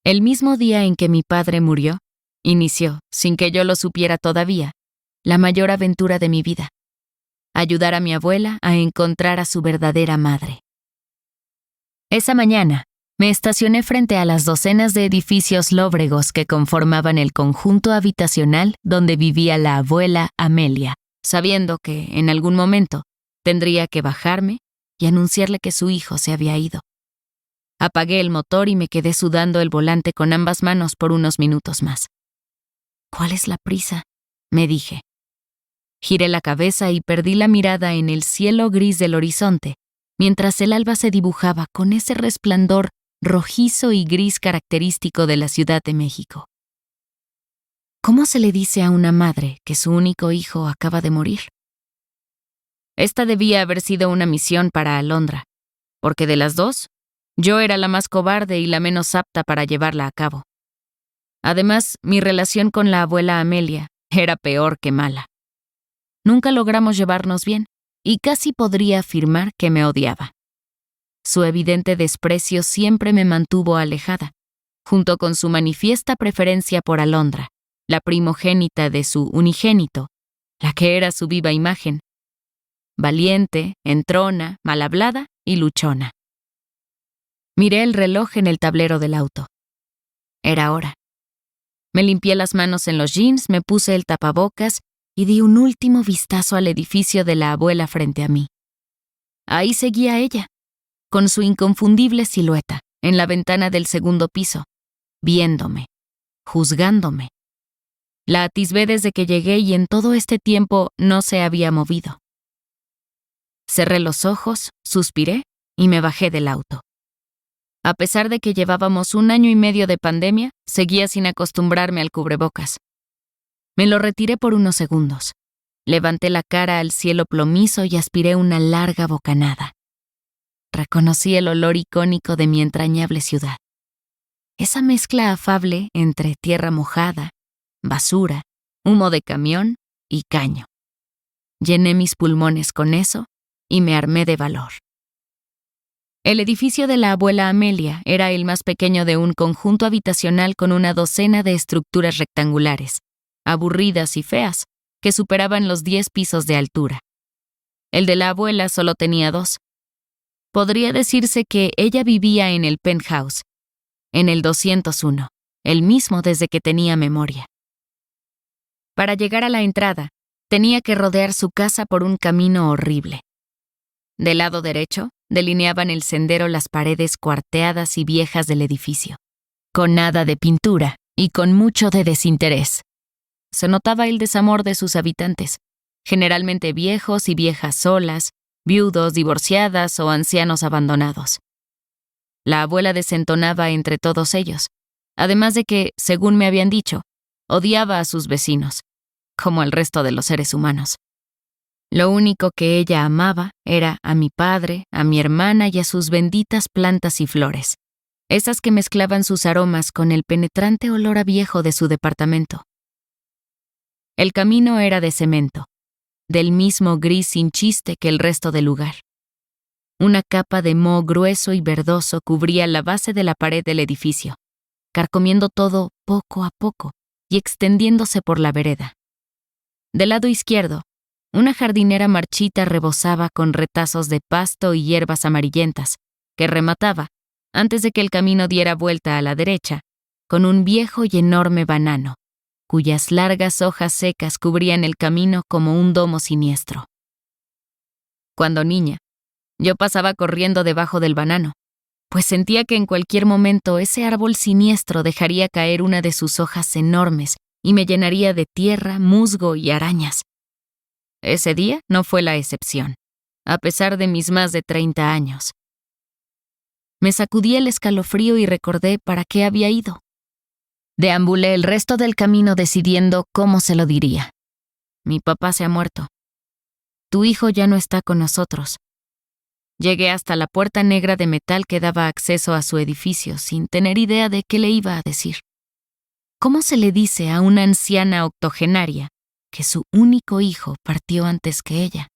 El mismo día en que mi padre murió, inició, sin que yo lo supiera todavía, la mayor aventura de mi vida: ayudar a mi abuela a encontrar a su verdadera madre. Esa mañana, me estacioné frente a las docenas de edificios lóbregos que conformaban el conjunto habitacional donde vivía la abuela Amelia, sabiendo que, en algún momento, tendría que bajarme y anunciarle que su hijo se había ido. Apagué el motor y me quedé sudando el volante con ambas manos por unos minutos más. ¿Cuál es la prisa?, me dije. Giré la cabeza y perdí la mirada en el cielo gris del horizonte, mientras el alba se dibujaba con ese resplandor rojizo y gris característico de la Ciudad de México. ¿Cómo se le dice a una madre que su único hijo acaba de morir? Esta debía haber sido una misión para Alondra, porque de las dos, yo era la más cobarde y la menos apta para llevarla a cabo. Además, mi relación con la abuela Amelia era peor que mala. Nunca logramos llevarnos bien, y casi podría afirmar que me odiaba. Su evidente desprecio siempre me mantuvo alejada, junto con su manifiesta preferencia por Alondra, la primogénita de su unigénito, la que era su viva imagen. Valiente, entrona, mal hablada y luchona. Miré el reloj en el tablero del auto. Era hora. Me limpié las manos en los jeans, me puse el tapabocas y di un último vistazo al edificio de la abuela frente a mí. Ahí seguía ella, con su inconfundible silueta, en la ventana del segundo piso, viéndome, juzgándome. La atisbé desde que llegué y en todo este tiempo no se había movido. Cerré los ojos, suspiré y me bajé del auto. A pesar de que llevábamos 1 año y medio de pandemia, seguía sin acostumbrarme al cubrebocas. Me lo retiré por unos segundos. Levanté la cara al cielo plomizo y aspiré una larga bocanada. Reconocí el olor icónico de mi entrañable ciudad. Esa mezcla afable entre tierra mojada, basura, humo de camión y caño. Llené mis pulmones con eso y me armé de valor. El edificio de la abuela Amelia era el más pequeño de un conjunto habitacional con una docena de estructuras rectangulares, aburridas y feas, que superaban los 10 pisos de altura. El de la abuela solo tenía 2. Podría decirse que ella vivía en el penthouse, en el 201, el mismo desde que tenía memoria. Para llegar a la entrada, tenía que rodear su casa por un camino horrible. Del lado derecho, delineaban el sendero las paredes cuarteadas y viejas del edificio, con nada de pintura y con mucho de desinterés. Se notaba el desamor de sus habitantes, generalmente viejos y viejas solas, viudos, divorciadas o ancianos abandonados. La abuela desentonaba entre todos ellos, además de que, según me habían dicho, odiaba a sus vecinos, como al resto de los seres humanos. Lo único que ella amaba era a mi padre, a mi hermana y a sus benditas plantas y flores, esas que mezclaban sus aromas con el penetrante olor a viejo de su departamento. El camino era de cemento, del mismo gris sin chiste que el resto del lugar. Una capa de moho grueso y verdoso cubría la base de la pared del edificio, carcomiendo todo poco a poco y extendiéndose por la vereda. Del lado izquierdo, una jardinera marchita rebosaba con retazos de pasto y hierbas amarillentas, que remataba, antes de que el camino diera vuelta a la derecha, con un viejo y enorme banano, cuyas largas hojas secas cubrían el camino como un domo siniestro. Cuando niña, yo pasaba corriendo debajo del banano, pues sentía que en cualquier momento ese árbol siniestro dejaría caer una de sus hojas enormes y me llenaría de tierra, musgo y arañas. Ese día no fue la excepción, a pesar de mis más de 30 años. Me sacudí el escalofrío y recordé para qué había ido. Deambulé el resto del camino decidiendo cómo se lo diría. Mi papá se ha muerto. Tu hijo ya no está con nosotros. Llegué hasta la puerta negra de metal que daba acceso a su edificio sin tener idea de qué le iba a decir. ¿Cómo se le dice a una anciana octogenaria que su único hijo partió antes que ella?